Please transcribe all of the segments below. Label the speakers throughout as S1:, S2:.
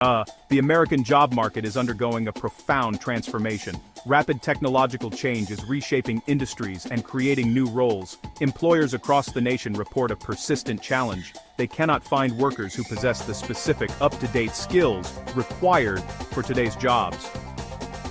S1: The American job market is undergoing a profound transformation. Rapid technological change is reshaping industries and creating new roles. Employers across the nation report a persistent challenge. They cannot find workers who possess the specific, up-to-date skills required for today's jobs.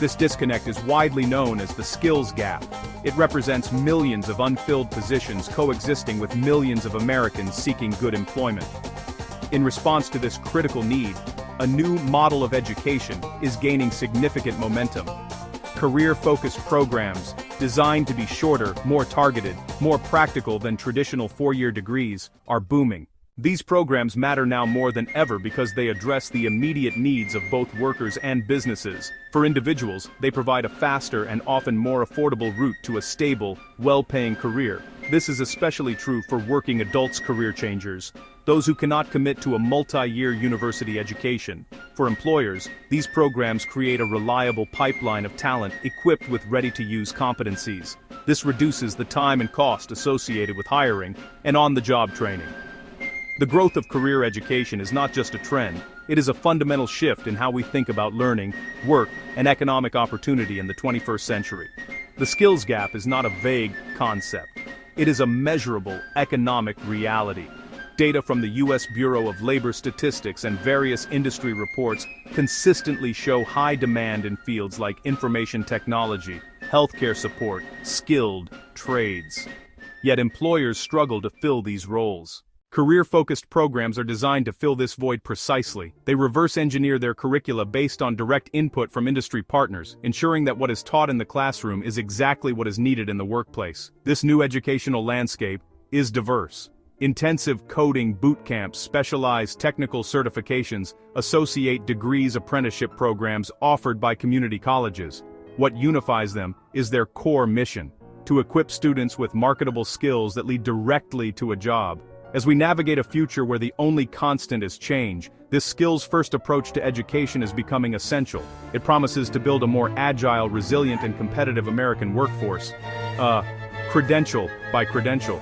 S1: This disconnect is widely known as the skills gap. It represents millions of unfilled positions coexisting with millions of Americans seeking good employment. In response to this critical need, a new model of education is gaining significant momentum. Career-focused programs, designed to be shorter, more targeted, more practical than traditional four-year degrees, are booming. These programs matter now more than ever because they address the immediate needs of both workers and businesses. For individuals, they provide a faster and often more affordable route to a stable, well-paying career. This is especially true for working adults' career changers, those who cannot commit to a multi-year university education. For employers, these programs create a reliable pipeline of talent equipped with ready-to-use competencies. This reduces the time and cost associated with hiring and on-the-job training. The growth of career education is not just a trend, it is a fundamental shift in how we think about learning, work, and economic opportunity in the 21st century. The skills gap is not a vague concept. It is a measurable economic reality. Data from the U.S. Bureau of Labor Statistics and various industry reports consistently show high demand in fields like information technology, healthcare support, skilled trades. Yet employers struggle to fill these roles. Career-focused programs are designed to fill this void precisely. They reverse-engineer their curricula based on direct input from industry partners, ensuring that what is taught in the classroom is exactly what is needed in the workplace. This new educational landscape is diverse. Intensive coding boot camps, specialized technical certifications, associate degrees apprenticeship programs offered by community colleges. What unifies them is their core mission: to equip students with marketable skills that lead directly to a job. As we navigate a future where the only constant is change, this skills-first approach to education is becoming essential. It promises to build a more agile, resilient, and competitive American workforce. Credential by credential.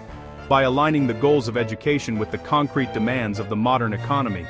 S1: By aligning the goals of education with the concrete demands of the modern economy.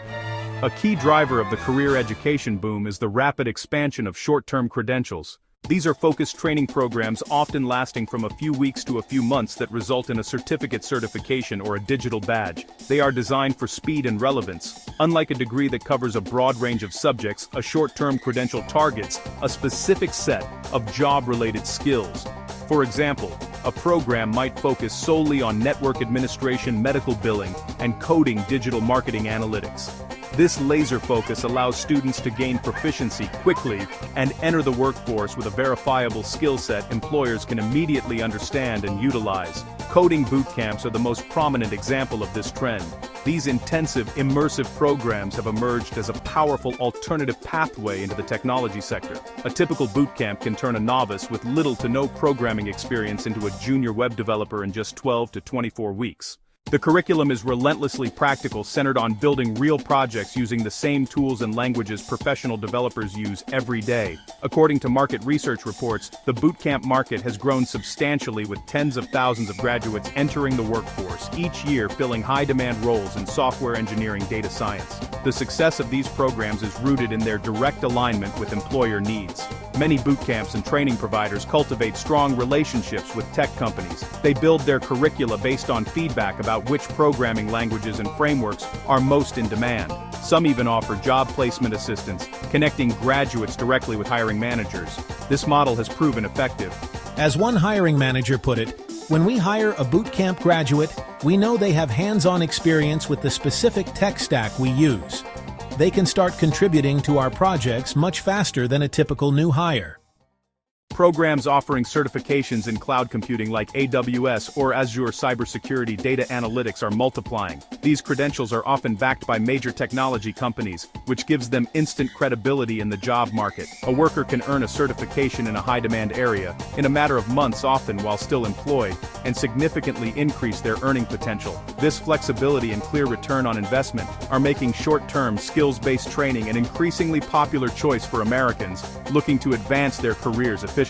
S1: A key driver of the career education boom is the rapid expansion of short-term credentials. These are focused training programs often lasting from a few weeks to a few months that result in a certificate certification or a digital badge. They are designed for speed and relevance. Unlike a degree that covers a broad range of subjects, a short-term credential targets a specific set of job-related skills. For example, a program might focus solely on network administration, medical billing, and coding digital marketing analytics. This laser focus allows students to gain proficiency quickly and enter the workforce with a verifiable skill set employers can immediately understand and utilize. Coding boot camps are the most prominent example of this trend. These intensive, immersive programs have emerged as a powerful alternative pathway into the technology sector. A typical boot camp can turn a novice with little to no programming experience into a junior web developer in just 12 to 24 weeks. The curriculum is relentlessly practical, centered on building real projects using the same tools and languages professional developers use every day. According to market research reports, the bootcamp market has grown substantially with tens of thousands of graduates entering the workforce, each year filling high-demand roles in software engineering, data science. The success of these programs is rooted in their direct alignment with employer needs. Many boot camps and training providers cultivate strong relationships with tech companies. They build their curricula based on feedback about which programming languages and frameworks are most in demand. Some even offer job placement assistance, connecting graduates directly with hiring managers. This model has proven effective.
S2: As one hiring manager put it, when we hire a boot camp graduate, we know they have hands-on experience with the specific tech stack we use. They can start contributing to our projects much faster than a typical new hire.
S1: Programs offering certifications in cloud computing like AWS or Azure cybersecurity data analytics are multiplying. These credentials are often backed by major technology companies, which gives them instant credibility in the job market. A worker can earn a certification in a high-demand area in a matter of months, often while still employed, and significantly increase their earning potential. This flexibility and clear return on investment are making short-term, skills-based training an increasingly popular choice for Americans looking to advance their careers efficiently.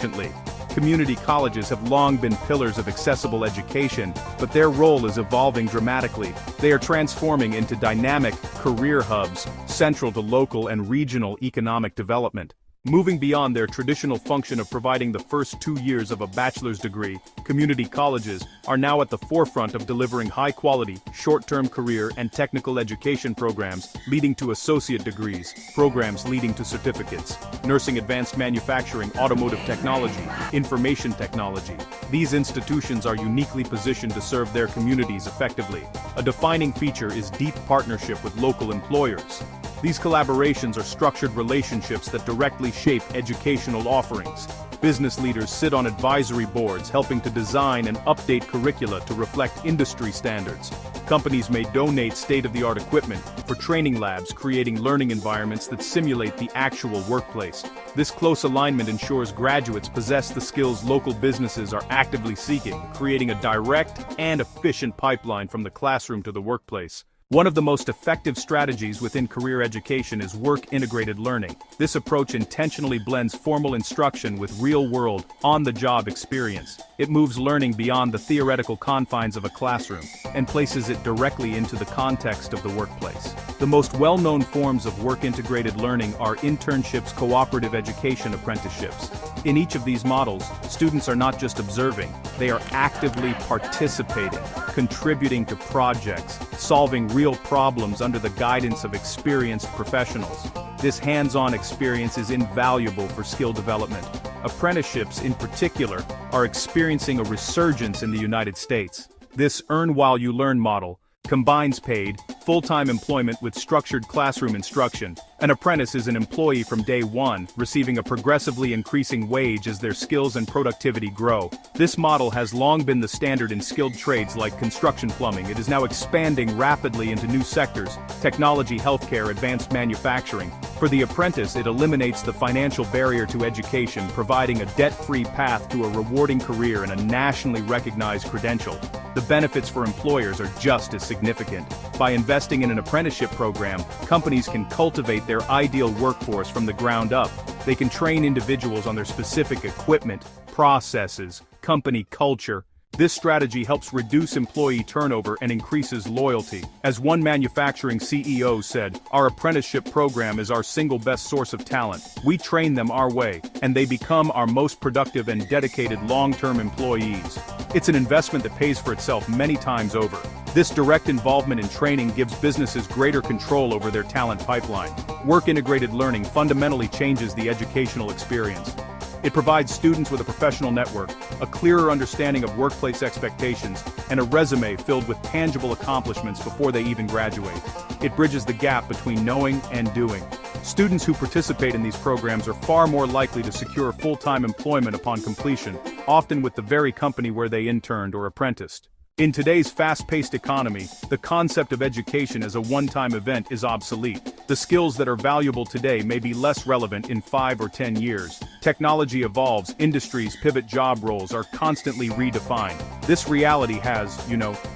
S1: Community colleges have long been pillars of accessible education, but their role is evolving dramatically. They are transforming into dynamic career hubs, central to local and regional economic development. Moving beyond their traditional function of providing the first 2 years of a bachelor's degree, community colleges are now at the forefront of delivering high-quality, short-term career and technical education programs leading to associate degrees, programs leading to certificates, nursing, advanced manufacturing, automotive technology, information technology. These institutions are uniquely positioned to serve their communities effectively. A defining feature is deep partnership with local employers. These collaborations are structured relationships that directly shape educational offerings. Business leaders sit on advisory boards helping to design and update curricula to reflect industry standards. Companies may donate state-of-the-art equipment for training labs, creating learning environments that simulate the actual workplace. This close alignment ensures graduates possess the skills local businesses are actively seeking, creating a direct and efficient pipeline from the classroom to the workplace. One of the most effective strategies within career education is work-integrated learning. This approach intentionally blends formal instruction with real-world, on-the-job experience. It moves learning beyond the theoretical confines of a classroom and places it directly into the context of the workplace. The most well-known forms of work-integrated learning are internships, cooperative education, apprenticeships. In each of these models, students are not just observing, they are actively participating, contributing to projects, solving real problems under the guidance of experienced professionals. This hands-on experience is invaluable for skill development. Apprenticeships, in particular, are experiencing a resurgence in the United States. This earn-while-you-learn model combines paid, full-time employment with structured classroom instruction. An apprentice is an employee from day one, receiving a progressively increasing wage as their skills and productivity grow. This model has long been the standard in skilled trades like construction plumbing. It is now expanding rapidly into new sectors: technology, healthcare, advanced manufacturing. For the apprentice, it eliminates the financial barrier to education, providing a debt-free path to a rewarding career and a nationally recognized credential. The benefits for employers are just as significant. By investing in an apprenticeship program, companies can cultivate their ideal workforce from the ground up. They can train individuals on their specific equipment, processes, company culture. This strategy helps reduce employee turnover and increases loyalty. As one manufacturing CEO said, "Our apprenticeship program is our single best source of talent. We train them our way, and they become our most productive and dedicated long-term employees." It's an investment that pays for itself many times over. This direct involvement in training gives businesses greater control over their talent pipeline. Work-integrated learning fundamentally changes the educational experience. It provides students with a professional network, a clearer understanding of workplace expectations, and a resume filled with tangible accomplishments before they even graduate. It bridges the gap between knowing and doing. Students who participate in these programs are far more likely to secure full-time employment upon completion, often with the very company where they interned or apprenticed. In today's fast-paced economy, the concept of education as a one-time event is obsolete. The skills that are valuable today may be less relevant in 5 or 10 years. Technology evolves, industries pivot, job roles are constantly redefined. This reality has,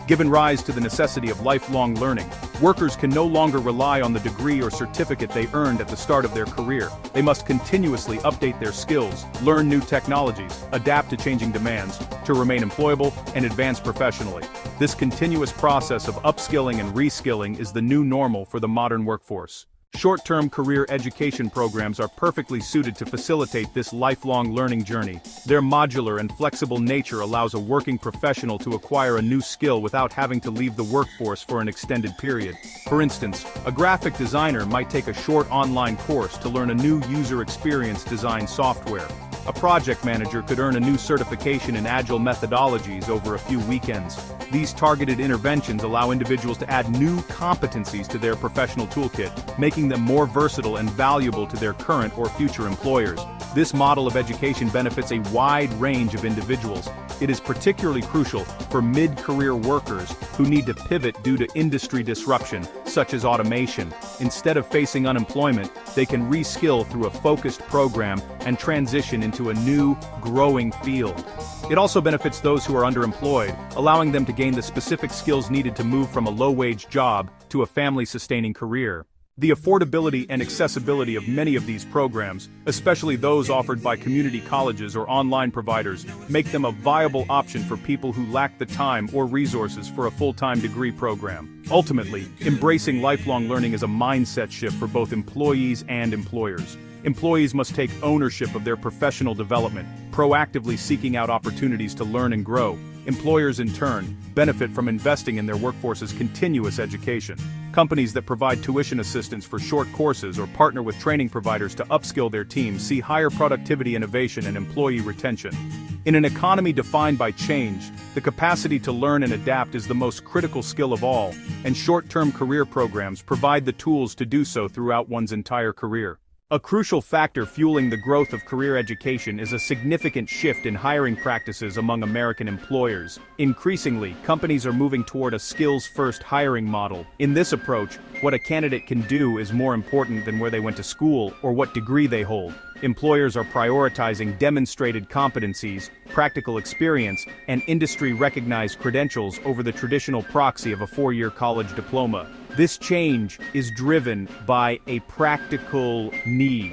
S1: given rise to the necessity of lifelong learning. Workers can no longer rely on the degree or certificate they earned at the start of their career. They must continuously update their skills, learn new technologies, adapt to changing demands, to remain employable and advance professionally. This continuous process of upskilling and reskilling is the new normal for the modern workforce. Short-term career education programs are perfectly suited to facilitate this lifelong learning journey. Their modular and flexible nature allows a working professional to acquire a new skill without having to leave the workforce for an extended period. For instance, a graphic designer might take a short online course to learn a new user experience design software. A project manager could earn a new certification in agile methodologies over a few weekends. These targeted interventions allow individuals to add new competencies to their professional toolkit, making them more versatile and valuable to their current or future employers. This model of education benefits a wide range of individuals. It is particularly crucial for mid-career workers who need to pivot due to industry disruption, such as automation. Instead of facing unemployment, they can reskill through a focused program and transition into a new, growing field. It also benefits those who are underemployed, allowing them to gain the specific skills needed to move from a low-wage job to a family-sustaining career. The affordability and accessibility of many of these programs, especially those offered by community colleges or online providers, make them a viable option for people who lack the time or resources for a full-time degree program. Ultimately, embracing lifelong learning is a mindset shift for both employees and employers. Employees must take ownership of their professional development, proactively seeking out opportunities to learn and grow. Employers, in turn, benefit from investing in their workforce's continuous education. Companies that provide tuition assistance for short courses or partner with training providers to upskill their teams see higher productivity, innovation, and employee retention. In an economy defined by change, the capacity to learn and adapt is the most critical skill of all, and short-term career programs provide the tools to do so throughout one's entire career. A crucial factor fueling the growth of career education is a significant shift in hiring practices among American employers. Increasingly, companies are moving toward a skills-first hiring model. In this approach, what a candidate can do is more important than where they went to school or what degree they hold. Employers are prioritizing demonstrated competencies, practical experience, and industry-recognized credentials over the traditional proxy of a four-year college diploma. This change is driven by a practical need.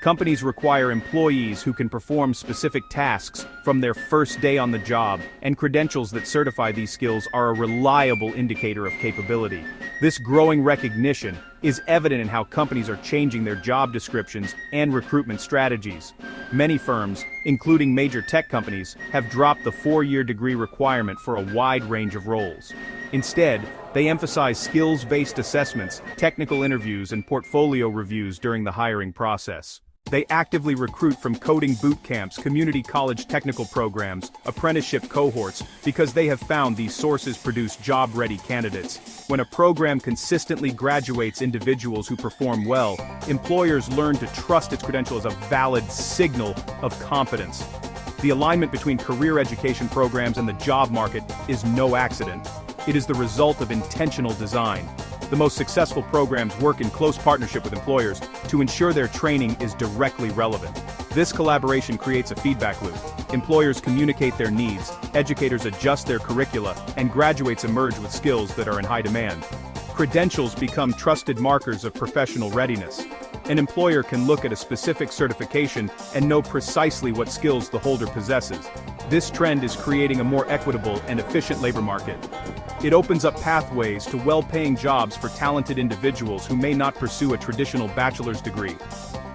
S1: Companies require employees who can perform specific tasks from their first day on the job, and credentials that certify these skills are a reliable indicator of capability. This growing recognition is evident in how companies are changing their job descriptions and recruitment strategies. Many firms, including major tech companies, have dropped the four-year degree requirement for a wide range of roles. Instead, they emphasize skills-based assessments, technical interviews, and portfolio reviews during the hiring process. They actively recruit from coding boot camps, community college technical programs, apprenticeship cohorts, because they have found these sources produce job-ready candidates. When a program consistently graduates individuals who perform well, employers learn to trust its credential as a valid signal of competence. The alignment between career education programs and the job market is no accident. It is the result of intentional design. The most successful programs work in close partnership with employers to ensure their training is directly relevant. This collaboration creates a feedback loop. Employers communicate their needs, educators adjust their curricula, and graduates emerge with skills that are in high demand. Credentials become trusted markers of professional readiness. An employer can look at a specific certification and know precisely what skills the holder possesses. This trend is creating a more equitable and efficient labor market. It opens up pathways to well-paying jobs for talented individuals who may not pursue a traditional bachelor's degree.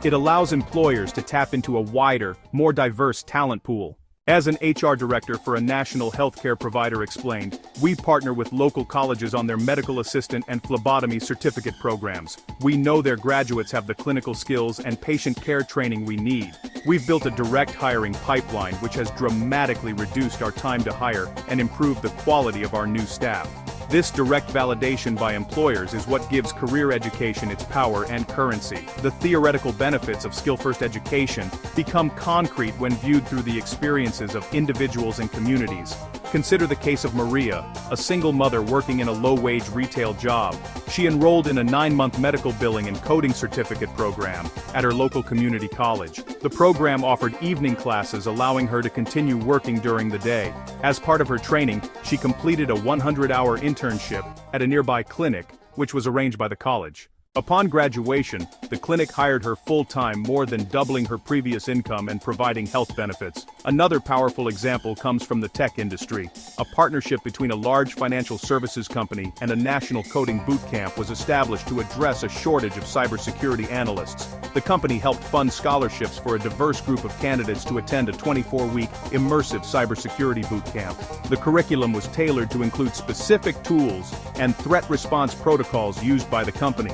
S1: It allows employers to tap into a wider, more diverse talent pool. As an HR director for a national healthcare provider explained, we partner with local colleges on their medical assistant and phlebotomy certificate programs. We know their graduates have the clinical skills and patient care training we need. We've built a direct hiring pipeline which has dramatically reduced our time to hire and improved the quality of our new staff. This direct validation by employers is what gives career education its power and currency. The theoretical benefits of skill-first education become concrete when viewed through the experiences of individuals and communities. Consider the case of Maria, a single mother working in a low-wage retail job. She enrolled in a 9-month medical billing and coding certificate program at her local community college. The program offered evening classes, allowing her to continue working during the day. As part of her training, she completed a 100-hour internship at a nearby clinic, which was arranged by the college. Upon graduation, the clinic hired her full-time, more than doubling her previous income and providing health benefits. Another powerful example comes from the tech industry. A partnership between a large financial services company and a national coding boot camp was established to address a shortage of cybersecurity analysts. The company helped fund scholarships for a diverse group of candidates to attend a 24-week immersive cybersecurity boot camp. The curriculum was tailored to include specific tools and threat response protocols used by the company.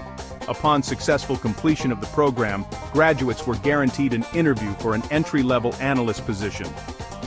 S1: Upon successful completion of the program, graduates were guaranteed an interview for an entry-level analyst position.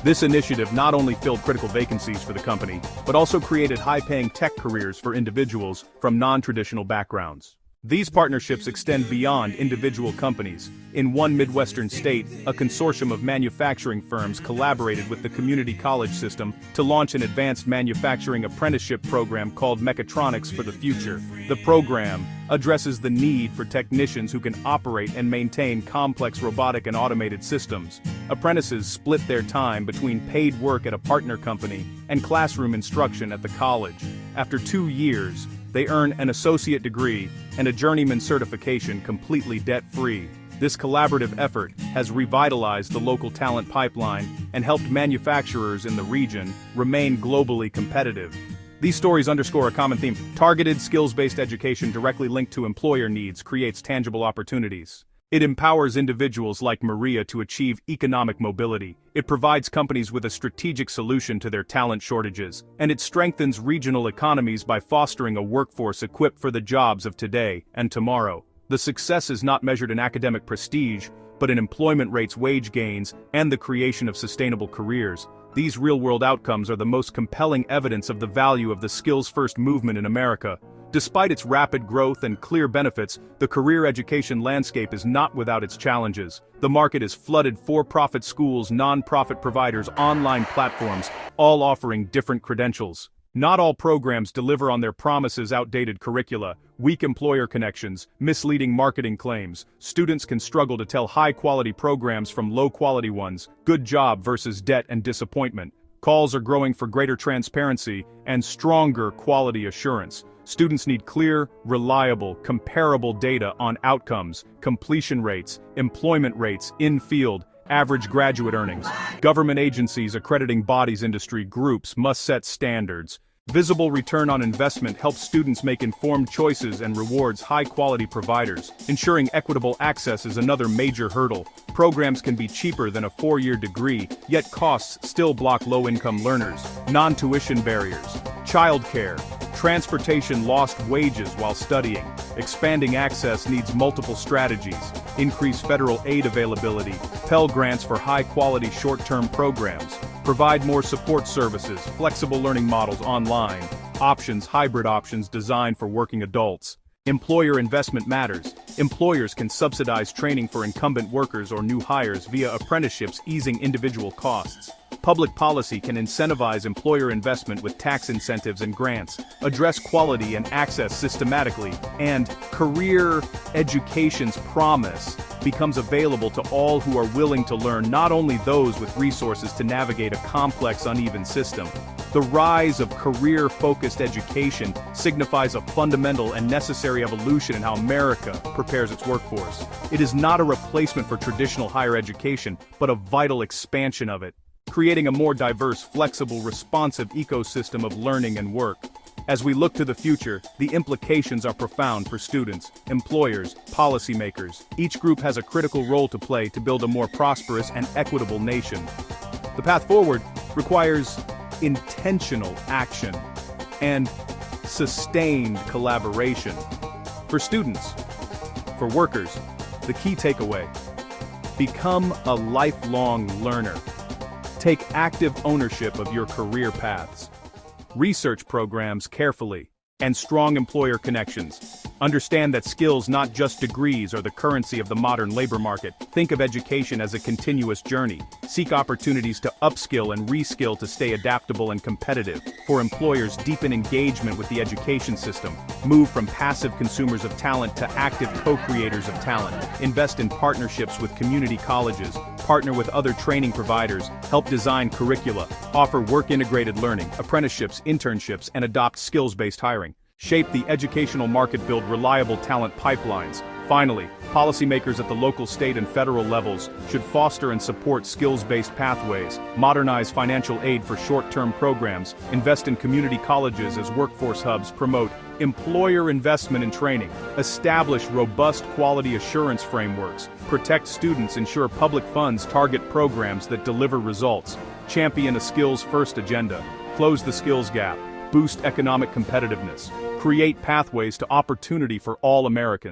S1: This initiative not only filled critical vacancies for the company, but also created high-paying tech careers for individuals from non-traditional backgrounds. These partnerships extend beyond individual companies. In one Midwestern state, a consortium of manufacturing firms collaborated with the community college system to launch an advanced manufacturing apprenticeship program called Mechatronics for the Future. The program addresses the need for technicians who can operate and maintain complex robotic and automated systems. Apprentices split their time between paid work at a partner company and classroom instruction at the college. After 2 years, They earn an associate degree and a journeyman certification completely debt-free. This collaborative effort has revitalized the local talent pipeline and helped manufacturers in the region remain globally competitive. These stories underscore a common theme. Targeted, skills-based education directly linked to employer needs creates tangible opportunities. It empowers individuals like Maria to achieve economic mobility. It provides companies with a strategic solution to their talent shortages. And it strengthens regional economies by fostering a workforce equipped for the jobs of today and tomorrow. The success is not measured in academic prestige, but in employment rates, wage gains, and the creation of sustainable careers. These real-world outcomes are the most compelling evidence of the value of the skills-first movement in America. Despite its rapid growth and clear benefits, the career education landscape is not without its challenges. The market is flooded for-profit schools, non-profit providers, online platforms, all offering different credentials. Not all programs deliver on their promises. Outdated curricula, weak employer connections, misleading marketing claims. Students can struggle to tell high-quality programs from low-quality ones, good job versus debt and disappointment. Calls are growing for greater transparency and stronger quality assurance. Students need clear, reliable, comparable data on outcomes, completion rates, employment rates, in-field, average graduate earnings. Government agencies, accrediting bodies, industry groups must set standards. Visible return on investment helps students make informed choices and rewards high-quality providers. Ensuring equitable access is another major hurdle. Programs can be cheaper than a 4-year degree, yet costs still block low-income learners. Non-tuition barriers, childcare, transportation, lost wages while studying. Expanding access needs multiple strategies. Increase federal aid availability, Pell Grants for high-quality short-term programs. Provide more support services, flexible learning models online, options, hybrid options designed for working adults. Employer investment matters. Employers can subsidize training for incumbent workers or new hires via apprenticeships, easing individual costs. Public policy can incentivize employer investment with tax incentives and grants, address quality and access systematically, and career education's promise becomes available to all who are willing to learn, not only those with resources to navigate a complex, uneven system. The rise of career-focused education signifies a fundamental and necessary evolution in how America prepares its workforce. It is not a replacement for traditional higher education, but a vital expansion of it, creating a more diverse, flexible, responsive ecosystem of learning and work. As we look to the future, the implications are profound for students, employers, policymakers. Each group has a critical role to play to build a more prosperous and equitable nation. The path forward requires intentional action and sustained collaboration. For students, for workers, the key takeaway: become a lifelong learner. Take active ownership of your career paths. Research programs carefully, and strong employer connections. Understand that skills, not just degrees, are the currency of the modern labor market. Think of education as a continuous journey. Seek opportunities to upskill and reskill to stay adaptable and competitive. For employers, deepen engagement with the education system. Move from passive consumers of talent to active co-creators of talent. Invest in partnerships with community colleges. Partner with other training providers. Help design curricula. Offer work-integrated learning, apprenticeships, internships, and adopt skills-based hiring. Shape the educational market, build reliable talent pipelines. Finally, policymakers at the local, state, and federal levels should foster and support skills-based pathways, modernize financial aid for short-term programs, invest in community colleges as workforce hubs, promote employer investment in training, establish robust quality assurance frameworks, protect students, ensure public funds target programs that deliver results, champion a skills-first agenda, close the skills gap, boost economic competitiveness, create pathways to opportunity for all Americans.